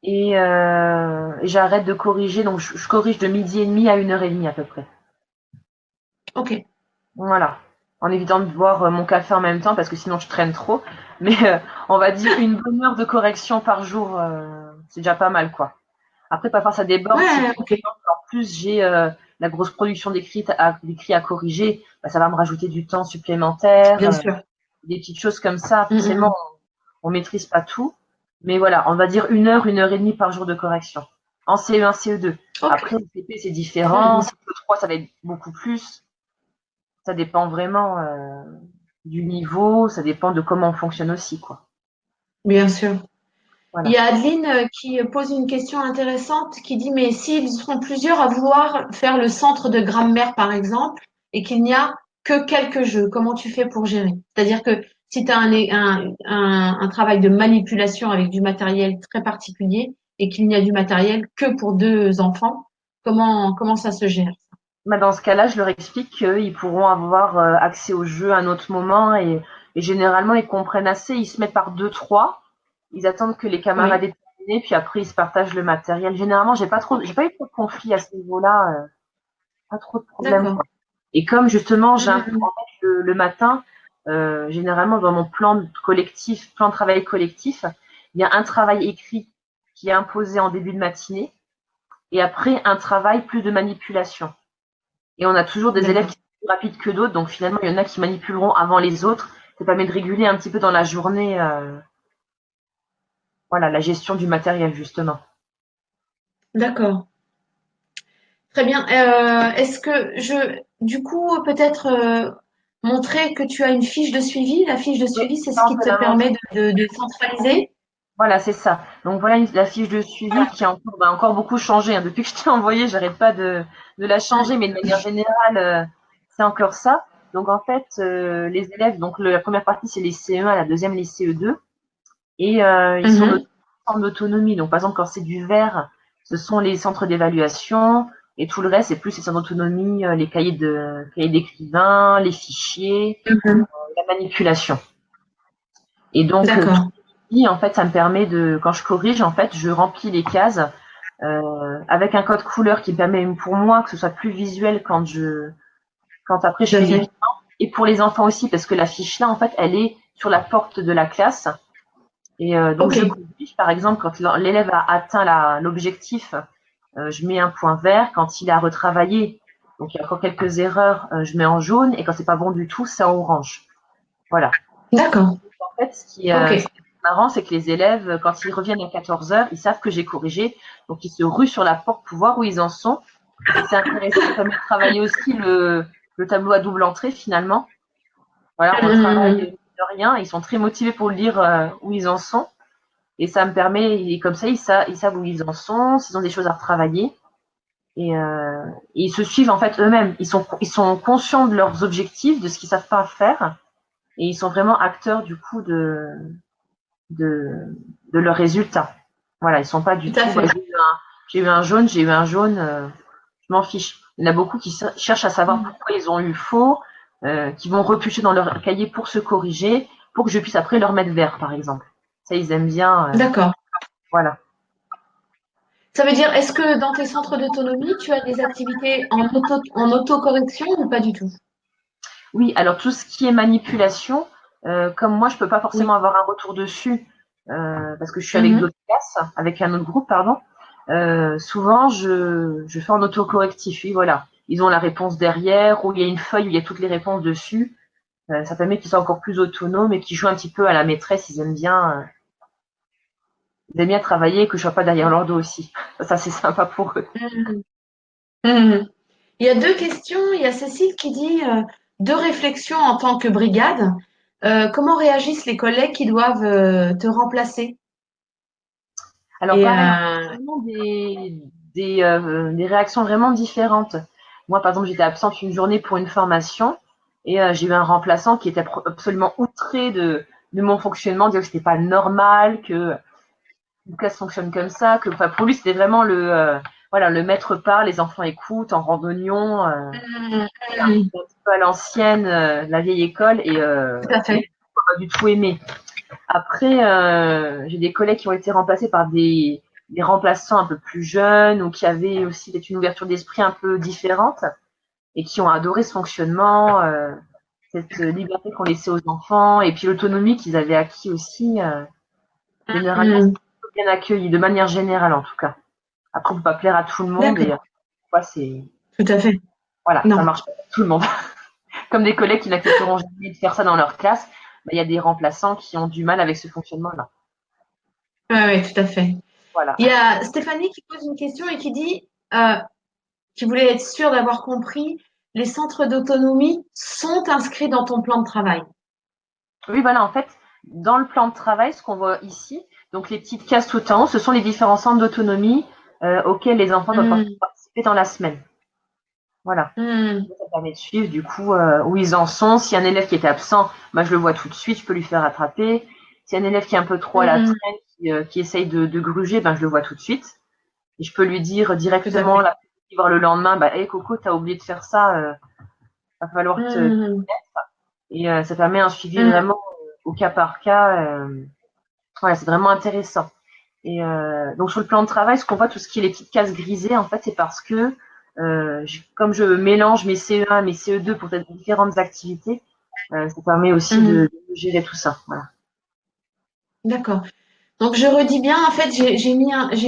Et j'arrête de corriger, donc je corrige de midi et demi à 1h30 à peu près. Ok. Voilà. En évitant de boire mon café en même temps parce que sinon je traîne trop. Mais on va dire une bonne heure de correction par jour, c'est déjà pas mal quoi. Après, parfois ça déborde. Si Ouais, par ok. exemple, en plus j'ai la grosse production d'écrits à corriger, bah, ça va me rajouter du temps supplémentaire, Bien sûr. des petites choses comme ça. Mm, Forcément, mm. on maîtrise pas tout. Mais voilà, on va dire une heure et demie par jour de correction. En CE1, CE2. Ok. Après, en CP, c'est Mm, différent. mm. CE3, ça va être beaucoup plus. Ça dépend vraiment du niveau, ça dépend de comment on fonctionne aussi, quoi. Bien sûr. Il y Voilà. a Adeline qui pose une question intéressante qui dit, mais s'ils sont plusieurs à vouloir faire le centre de grammaire, par exemple, et qu'il n'y a que quelques jeux, comment tu fais pour gérer? C'est-à-dire que si tu as un travail de manipulation avec du matériel très particulier et qu'il n'y a du matériel que pour deux enfants, comment ça se gère? Bah, dans ce cas-là, je leur explique qu'ils pourront avoir accès au jeu à un autre moment et généralement, ils comprennent assez. Ils se mettent par deux, trois. Ils attendent que les camarades Oui, aient terminé terminer, puis après ils se partagent le matériel. Généralement, j'ai pas eu trop de conflits à ce niveau-là, pas trop de problèmes, D'accord. quoi. Et comme justement, Mhm. en fait, le matin, généralement dans mon plan de travail collectif, il y a un travail écrit qui est imposé en début de matinée, et après un travail plus de manipulation. Et on a toujours des élèves D'accord. qui sont plus rapides que d'autres, donc finalement il y en a qui manipuleront avant les autres. Ça permet de réguler un petit peu dans la journée, voilà, la gestion du matériel justement. D'accord. Très bien. Est-ce que du coup, peut-être montrer que tu as une fiche de suivi. La fiche de Oui, suivi, c'est ce ça on qui peut te la montrer. permet de centraliser. Voilà, c'est ça. Donc voilà la fiche de suivi qui a encore, encore beaucoup changé, hein. Depuis que je t'ai envoyé, j'arrête pas de la changer, mais de manière générale, c'est encore ça. Donc en fait, les élèves, donc la première partie c'est les CE1, la deuxième les CE2, et ils sont Mhm. en autonomie. Donc par exemple quand c'est du vert, ce sont les centres d'évaluation, et tout le reste c'est plus les centres d'autonomie, les cahiers d'écrivain, les fichiers, Mhm. la manipulation. Et donc D'accord. en fait, ça me permet quand je corrige, en fait, je remplis les cases avec un code couleur qui me permet pour moi que ce soit plus visuel quand après je Tout à fais les fait. bilans. Et pour les enfants aussi, parce que la fiche là, en fait, elle est sur la porte de la classe. Et donc Ok. je corrige, par exemple, quand l'élève a atteint l'objectif, je mets un point vert. Quand il a retravaillé, donc il y a encore quelques erreurs, je mets en jaune. Et quand c'est pas bon du tout, c'est en orange. Voilà. D'accord. En fait, Ok. ce qui est marrant, c'est que les élèves, quand ils reviennent à 14 heures, ils savent que j'ai corrigé. Donc, ils se ruent sur la porte pour voir où ils en sont. Et c'est intéressant, ça permet de travailler aussi le tableau à double entrée, finalement. Voilà, on le travaille Mhm. de rien. Ils sont très motivés pour lire où ils en sont. Et ça me permet, et comme ça, ils savent où ils en sont, s'ils ont des choses à retravailler. Et ils se suivent, en fait, eux-mêmes. Ils sont conscients de leurs objectifs, de ce qu'ils savent pas faire. Et ils sont vraiment acteurs, du coup, de, de leurs résultats. Voilà, ils sont pas du Tout à tout, bah, fait. j'ai eu un jaune, je m'en fiche. Il y en a beaucoup qui cherchent à savoir Mhm. pourquoi ils ont eu faux, qui vont repêcher dans leur cahier pour se corriger, pour que je puisse après leur mettre vert, par exemple. Ça, ils aiment bien. D'accord. Voilà. Ça veut dire, est-ce que dans tes centres d'autonomie, tu as des activités en autocorrection ou pas du tout? Oui, alors tout ce qui est manipulation, comme moi, je peux pas Oui. forcément avoir un retour dessus parce que je suis avec Mhm. d'autres classes, avec un autre groupe, pardon. Souvent, je fais en autocorrectif. Oui, voilà. Ils ont la réponse derrière, ou il y a une feuille où il y a toutes les réponses dessus. Ça permet qu'ils soient encore plus autonomes et qu'ils jouent un petit peu à la maîtresse. Ils aiment bien travailler et que je sois pas derrière leur dos aussi. Ça, c'est sympa pour eux. Mhm. Mhm. Il y a deux questions. Il y a Cécile qui dit deux réflexions en tant que brigade. Comment réagissent les collègues qui doivent te remplacer? Alors Et pareil, vraiment des réactions vraiment différentes. Moi, par exemple, j'étais absente une journée pour une formation et j'ai eu un remplaçant qui était absolument outré de mon fonctionnement, dire que c'était pas normal, que une classe fonctionne comme ça, que enfin, pour lui c'était vraiment voilà, le maître parle, les enfants écoutent en randonnion, Mhm. voilà, Mhm. un petit peu à l'ancienne, la vieille école Tout à et fait. pas du tout aimé. Après, j'ai des collègues qui ont été remplacés par des remplaçants un peu plus jeunes ou qui avaient aussi peut-être une ouverture d'esprit un peu différente et qui ont adoré ce fonctionnement, cette liberté qu'on laissait aux enfants et puis l'autonomie qu'ils avaient acquis aussi. Généralement, Mhm. c'est bien accueilli, de manière générale en tout cas. Après, on peut pas plaire à tout le monde et D'accord. parfois c'est Tout à fait. voilà, ça Non. marche pas pour tout le monde. Comme des collègues qui n'accepteront jamais de faire ça dans leur classe, bah, il y a des remplaçants qui ont du mal avec ce fonctionnement-là. Oui, oui, tout à fait. Voilà. Il y a Stéphanie qui pose une question et qui dit, qui voulait être sûre d'avoir compris, les centres d'autonomie sont inscrits dans ton plan de travail. Oui, voilà, en fait, dans le plan de travail, ce qu'on voit ici, donc les petites cases tout en haut, ce sont les différents centres d'autonomie auxquels les enfants doivent Hmm, participer dans la semaine. Voilà. hmm, Ça permet de suivre du coup où ils en sont. Si un élève qui était absent, bah, je le vois tout de suite, je peux lui faire rattraper. Si un élève qui est un peu trop à la hmm, traîne, qui essaye de gruger, ben, je le vois tout de suite. Et je peux lui dire tout à directement, fait. la voir le lendemain, bah, hey, Coco, t'as oublié de faire ça, va falloir te. Hmm, Et ça permet un suivi hmm, vraiment au cas par cas. Voilà, c'est vraiment intéressant. Et donc sur le plan de travail, ce qu'on voit, tout ce qui est les petites cases grisées, en fait, c'est parce que comme je mélange mes CE1 et mes CE2 pour faire différentes activités, ça permet aussi Mhm. de gérer tout ça. Voilà. D'accord. Donc je redis bien, en fait, j'ai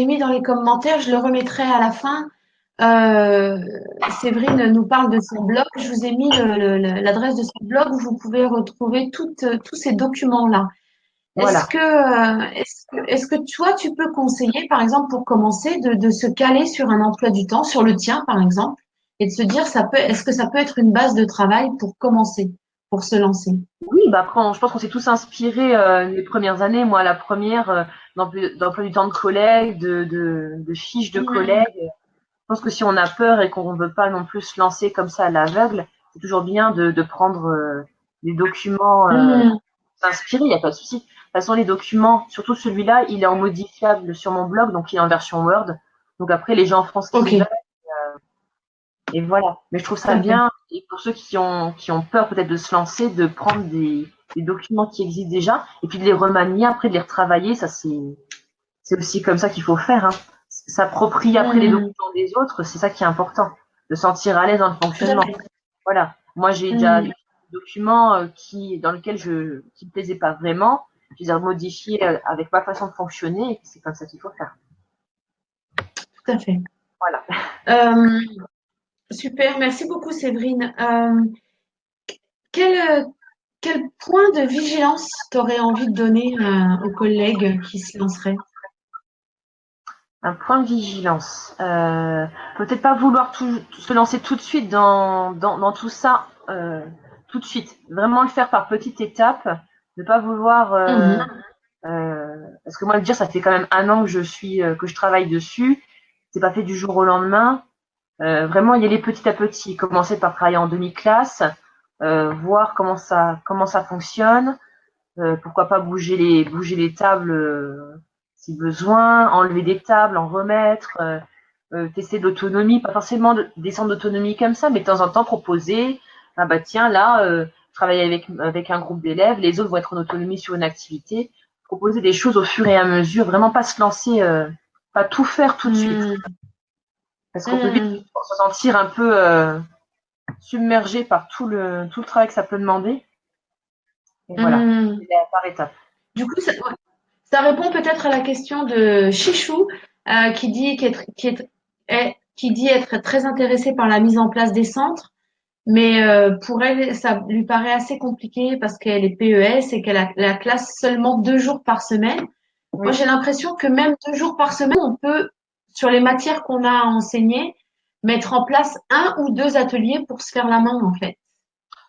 mis dans les commentaires, je le remettrai à la fin. Euh, Séverine nous parle de son blog. Je vous ai mis l'adresse de son blog où vous pouvez retrouver tous ces documents-là. Voilà. Est-ce que toi, tu peux conseiller, par exemple, pour commencer, de se caler sur un emploi du temps, sur le tien, par exemple, et de se dire, est-ce que ça peut être une base de travail pour commencer, pour se lancer? Oui, bah après, je pense qu'on s'est tous inspirés les premières années. Moi, la première, d'emploi du temps de collègues, de fiches de collègues. Je pense que si on a peur et qu'on ne veut pas non plus se lancer comme ça à l'aveugle, c'est toujours bien de prendre des documents, Mhm. s'inspirer, il n'y a pas de souci. De toute façon, les documents, surtout celui-là, il est en modifiable sur mon blog, donc il est en version Word. Donc après, les gens font ce Ok, qu'ils veulent et voilà. Mais je trouve tout ça à fait. bien, et pour ceux qui ont peur peut-être de se lancer, de prendre des documents qui existent déjà et puis de les remanier, après de les retravailler. Ça, c'est aussi comme ça qu'il faut faire. Hein. S'approprier après les Mhm. documents des autres, c'est ça qui est important, de sentir à l'aise dans le Tout à fonctionnement. fait. Voilà. Moi, j'ai déjà eu Mhm. des documents dans lesquels qui me plaisaient pas vraiment. Je les ai modifiés avec ma façon de fonctionner et c'est comme ça qu'il faut faire. Tout à fait. Voilà. Euh, Super, merci beaucoup Séverine. Quel, euh, quel point de vigilance t'aurais envie de donner aux collègues qui se lanceraient? Un point de vigilance. Peut-être pas vouloir se lancer tout de suite dans tout ça tout de suite. Vraiment le faire par petites étapes. Ne pas vouloir Mhm. parce que moi le dire ça fait quand même un an que je travaille dessus. C'est pas fait du jour au lendemain. Vraiment y aller petit à petit. Commencer par travailler en demi-classe, voir comment ça fonctionne. Pourquoi pas bouger les tables si besoin, enlever des tables, en remettre, tester l'autonomie, pas forcément des centres d'autonomie comme ça, mais de temps en temps proposer, ah bah tiens là, travailler avec un groupe d'élèves, les autres vont être en autonomie sur une activité, proposer des choses au fur et à mesure, vraiment pas se lancer, pas tout faire tout de suite, Mhm. parce qu'on peut vite Mhm. se sentir un peu submergé par tout le travail que ça peut demander, et voilà, Mhm. par étapes. Du coup, ouais. Ça répond peut-être à la question de Chichou, qui dit qui dit être très intéressée par la mise en place des centres, mais pour elle, ça lui paraît assez compliqué parce qu'elle est PES et qu'elle a la classe seulement 2 jours par semaine. Moi, Oui, j'ai l'impression que même 2 jours par semaine, on peut, sur les matières qu'on a à enseigner, mettre en place un ou deux ateliers pour se faire la main, en fait.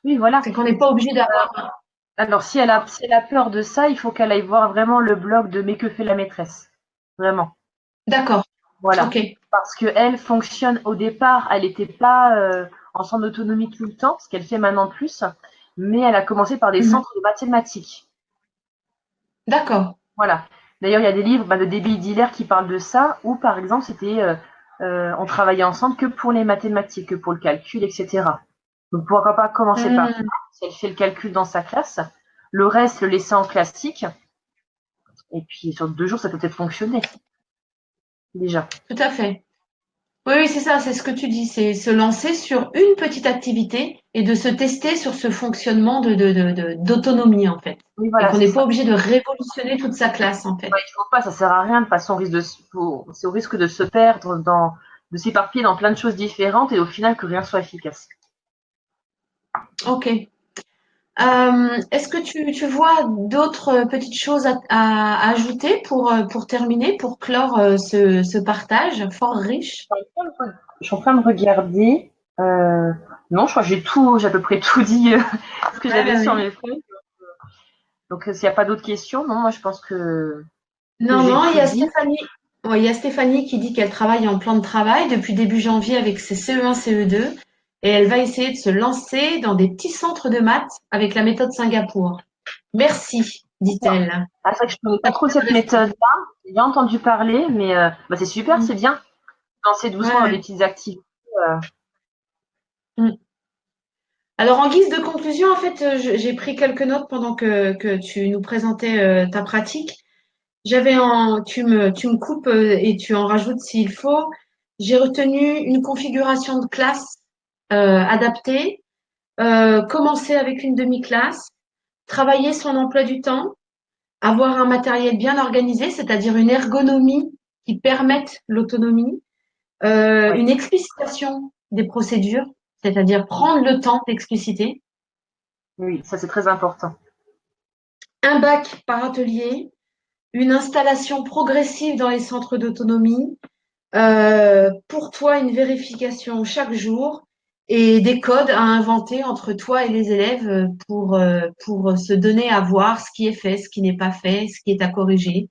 oui, voilà. C'est qu'on n'est pas obligé d'avoir. Alors, si elle a peur de ça, il faut qu'elle aille voir vraiment le blog de Mais que fait la maîtresse. Vraiment. D'accord. Voilà. Ok. Parce que elle fonctionne au départ, elle n'était pas en centre d'autonomie tout le temps, ce qu'elle fait maintenant plus, mais elle a commencé par des Mhm. centres de mathématiques. D'accord. Voilà. D'ailleurs, il y a des livres de Debbie Diller qui parlent de ça, où par exemple, on travaillait ensemble que pour les mathématiques, que pour le calcul, etc. Donc pourquoi pas commencer par ça, Mhm. si elle fait le calcul dans sa classe, le reste le laisser en classique, et puis sur 2 jours, ça peut peut-être fonctionner déjà. Tout à fait. Oui, oui, c'est ça, c'est ce que tu dis, c'est se lancer sur une petite activité et de se tester sur ce fonctionnement d'autonomie, en fait. Oui, Et voilà, qu'on c'est n'est ça. pas obligé de révolutionner toute sa classe, en fait. Ouais, il faut pas, ça sert à rien. De toute façon, c'est au risque de se perdre de s'éparpiller dans plein de choses différentes et au final que rien soit efficace. Ok. Est-ce que tu vois d'autres petites choses à ajouter pour terminer, pour clore ce partage fort riche? Je suis en train de regarder. Non, je crois que j'ai à peu près tout dit ce que Ouais, j'avais ouais, sur ouais. mes feuilles. Donc, s'il n'y a pas d'autres questions, non, moi je pense que Non, j'ai non, il y tout a dit. Stéphanie. Ouais, il y a Stéphanie qui dit qu'elle travaille en plan de travail depuis début janvier avec ses CE1, CE2 et elle va essayer de se lancer dans des petits centres de maths avec la méthode Singapour. Merci, dit-elle. Ah, c'est vrai que je ne connais Ça pas peut trop cette t'intéresser. méthode-là. J'ai bien entendu parler, mais bah, c'est super, Mm. c'est bien. Lancer doucement dans des Ouais, petites activités. euh, ouais. Mm. Alors, en guise de conclusion, en fait, j'ai pris quelques notes pendant que tu nous présentais ta pratique. tu me coupes et tu en rajoutes s'il faut. J'ai retenu une configuration de classe adaptée, commencer avec une demi-classe, travailler son emploi du temps, avoir un matériel bien organisé, c'est-à-dire une ergonomie qui permette l'autonomie, Ouais. une explicitation des procédures, c'est-à-dire prendre le temps d'expliciter, Oui, ça c'est très important. un bac par atelier, une installation progressive dans les centres d'autonomie, pour toi une vérification chaque jour et des codes à inventer entre toi et les élèves pour se donner à voir ce qui est fait, ce qui n'est pas fait, ce qui est à corriger,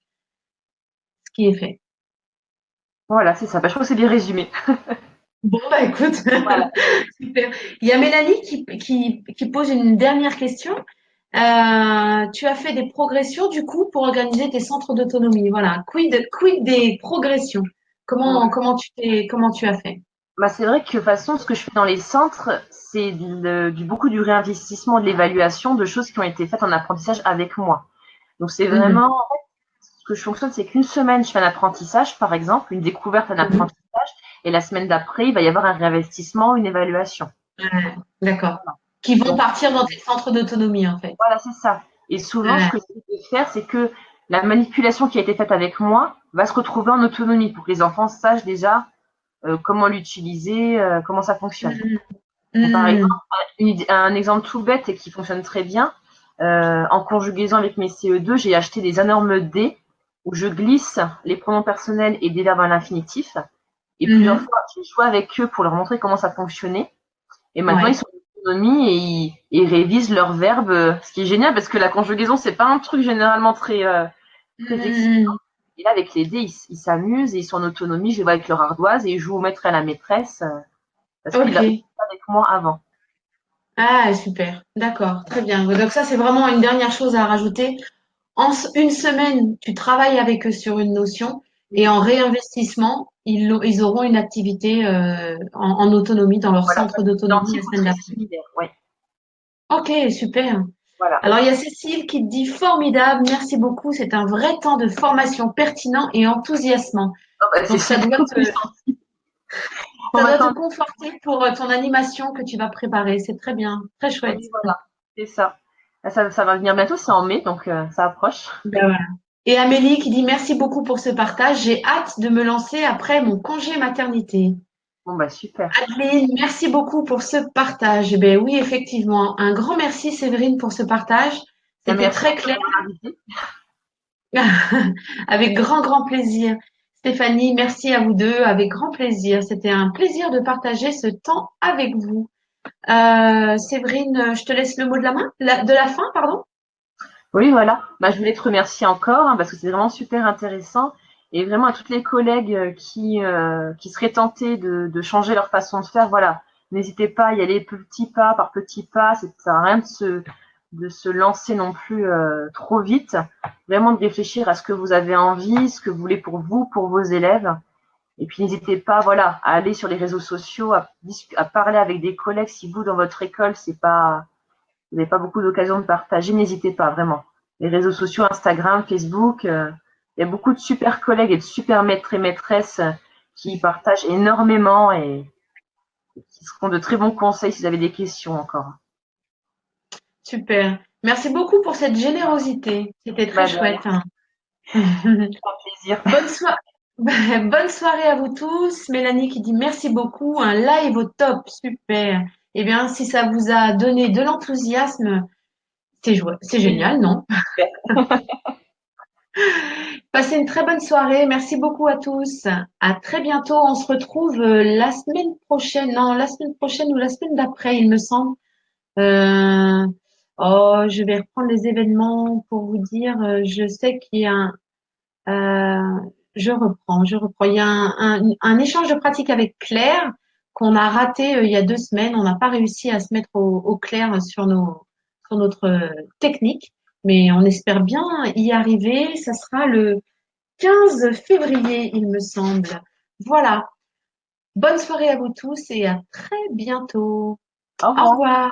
ce qui est fait. Voilà, c'est ça. Bah, je trouve que c'est bien résumé. Bon, bah écoute, Voilà. super. Il y a Mélanie qui pose une dernière question. Tu as fait des progressions du coup pour organiser tes centres d'autonomie. Voilà. Quid des progressions? Ouais. Comment tu as fait? Bah, c'est vrai que de toute façon, ce que je fais dans les centres, c'est beaucoup du réinvestissement, de l'évaluation de choses qui ont été faites en apprentissage avec moi. Donc c'est Mhm, vraiment, ce que je fonctionne, c'est qu'une semaine, je fais un apprentissage, par exemple, une découverte, un mhm. apprentissage, et la semaine d'après, il va y avoir un réinvestissement, une évaluation. Ouais, d'accord. Qui vont Donc partir dans tes centres d'autonomie en fait. voilà, c'est ça. Et souvent, ce Ouais. que j'essaie de faire, c'est que la manipulation qui a été faite avec moi va se retrouver en autonomie pour que les enfants sachent déjà comment l'utiliser, comment ça fonctionne. Mhm, Donc, par exemple, mhm, un exemple tout bête et qui fonctionne très bien, en conjugaison avec mes CE2, j'ai acheté des énormes dés où je glisse les pronoms personnels et des verbes à l'infinitif. Et plusieurs mhm. fois, j'ai joué avec eux pour leur montrer comment ça fonctionnait. Et maintenant, ils Ouais. sont en autonomie et ils révisent leurs verbes, ce qui est génial parce que la conjugaison, c'est pas un truc généralement très excitant. Mhm, Et là, avec les dés, ils s'amusent et ils sont en autonomie. Je les vois avec leur ardoise et ils jouent au maître et à la maîtresse parce qu'ils l'ont ok. fait avec moi avant. Ah, super. D'accord. Très bien. Donc ça, c'est vraiment une dernière chose à rajouter. Une semaine, tu travailles avec eux sur une notion et Oui, en réinvestissement, ils auront une activité en autonomie dans leur voilà, centre d'autonomie la identique ou semaine très d'après. similaire. Ouais, Ok, super. voilà. Alors, il y a Cécile qui te dit formidable, merci beaucoup. C'est un vrai temps de formation pertinent et enthousiasmant. Oh, bah, c'est Donc, super puissant. On ça va doit te t'en conforter pour ton animation que tu vas préparer. C'est très bien, très chouette. oui, voilà, c'est ça. Ça va venir bientôt, c'est en mai, donc ça approche. Ben voilà. Et Amélie qui dit merci beaucoup pour ce partage. J'ai hâte de me lancer après mon congé maternité. Bon, bah super. Adeline, merci beaucoup pour ce partage. Eh ben oui, effectivement. Un grand merci, Séverine, pour ce partage. Bah, C'était merci très de clair. m'avoir invité. Avec grand, grand plaisir. Stéphanie, merci à vous deux. Avec grand plaisir. C'était un plaisir de partager ce temps avec vous. Séverine, je te laisse le mot de la main, de la fin, pardon. Oui, voilà. Bah, je voulais te remercier encore parce que c'est vraiment super intéressant et vraiment à toutes les collègues qui seraient tentées de changer leur façon de faire, voilà. N'hésitez pas à y aller petit pas par petit pas. Ça sert à rien de se lancer non plus trop vite. Vraiment de réfléchir à ce que vous avez envie, ce que vous voulez pour vous, pour vos élèves. Et puis n'hésitez pas, voilà, à aller sur les réseaux sociaux, à parler avec des collègues. Si vous, dans votre école, vous n'avez pas beaucoup d'occasions de partager, n'hésitez pas, vraiment. Les réseaux sociaux, Instagram, Facebook, il y a beaucoup de super collègues et de super maîtres et maîtresses qui partagent énormément et qui seront de très bons conseils si vous avez des questions encore. Super. Merci beaucoup pour cette générosité. C'était très Bah, de rien, chouette, hein. un plaisir. Bonne soirée. Bonne soirée à vous tous. Mélanie qui dit merci beaucoup. Un live au top. Super. Eh bien, si ça vous a donné de l'enthousiasme, c'est Oui, génial, non? super. Passez une très bonne soirée. Merci beaucoup à tous. À très bientôt. On se retrouve la semaine prochaine. Non, la semaine prochaine ou la semaine d'après, il me semble. Euh, oh, je vais reprendre les événements pour vous dire. Je sais qu'il y a je reprends. Il y a un échange de pratique avec Claire qu'on a raté il y a 2 semaines. On n'a pas réussi à se mettre au clair sur notre technique, mais on espère bien y arriver. Ça sera le 15 février, il me semble. Voilà. Bonne soirée à vous tous et à très bientôt. Au Au revoir. revoir.